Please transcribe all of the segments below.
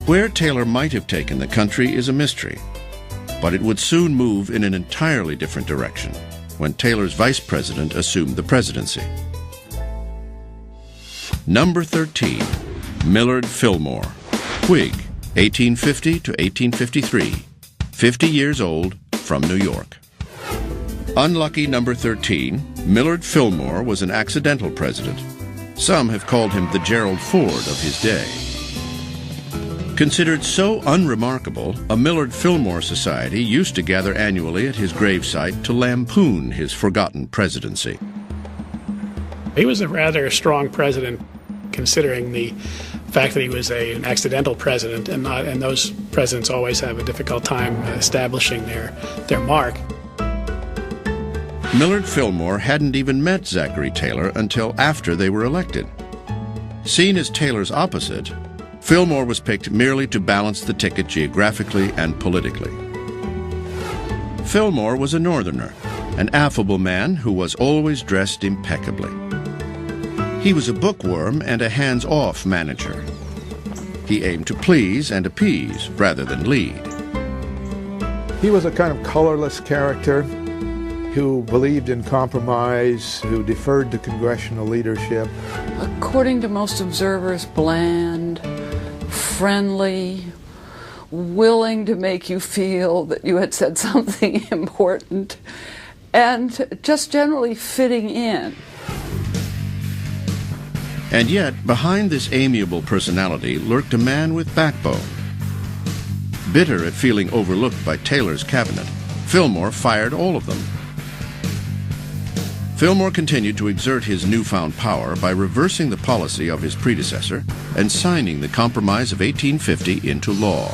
Where Taylor might have taken the country is a mystery, but it would soon move in an entirely different direction when Taylor's vice president assumed the presidency. Number 13, Millard Fillmore, Whig, 1850 to 1853, 50 years old, from New York. Unlucky number 13, Millard Fillmore was an accidental president. Some have called him the Gerald Ford of his day. Considered so unremarkable, a Millard Fillmore Society used to gather annually at his gravesite to lampoon his forgotten presidency. He was a rather strong president, considering the fact that he was an accidental president, and those presidents always have a difficult time establishing their mark. Millard Fillmore hadn't even met Zachary Taylor until after they were elected. Seen as Taylor's opposite, Fillmore was picked merely to balance the ticket geographically and politically. Fillmore was a Northerner, an affable man who was always dressed impeccably. He was a bookworm and a hands-off manager. He aimed to please and appease rather than lead. He was a kind of colorless character who believed in compromise, who deferred to congressional leadership. According to most observers, bland, friendly, willing to make you feel that you had said something important, and just generally fitting in. And yet, behind this amiable personality lurked a man with backbone. Bitter at feeling overlooked by Taylor's cabinet, Fillmore fired all of them. Fillmore continued to exert his newfound power by reversing the policy of his predecessor and signing the Compromise of 1850 into law.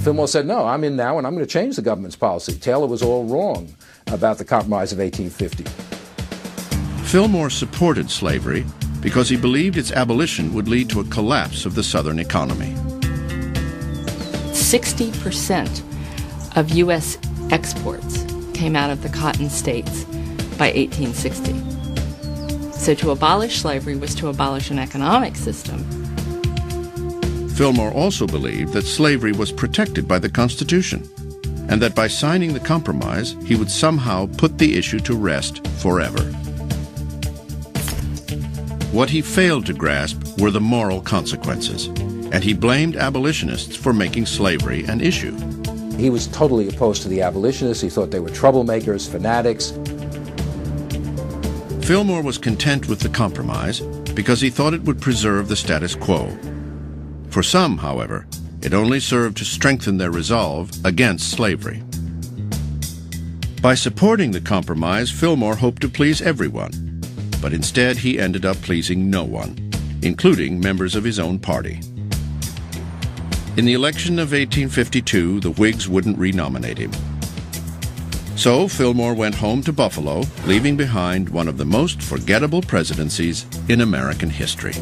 Fillmore said, no, I'm in now and I'm going to change the government's policy. Taylor was all wrong about the Compromise of 1850. Fillmore supported slavery because he believed its abolition would lead to a collapse of the Southern economy. 60% of U.S. exports came out of the cotton states by 1860. So to abolish slavery was to abolish an economic system. Fillmore also believed that slavery was protected by the Constitution, and that by signing the Compromise, he would somehow put the issue to rest forever. What he failed to grasp were the moral consequences, and he blamed abolitionists for making slavery an issue. He was totally opposed to the abolitionists. He thought they were troublemakers, fanatics. Fillmore was content with the Compromise because he thought it would preserve the status quo. For some, however, it only served to strengthen their resolve against slavery. By supporting the Compromise, Fillmore hoped to please everyone, but instead he ended up pleasing no one, including members of his own party. In the election of 1852, the Whigs wouldn't renominate him. So Fillmore went home to Buffalo, leaving behind one of the most forgettable presidencies in American history.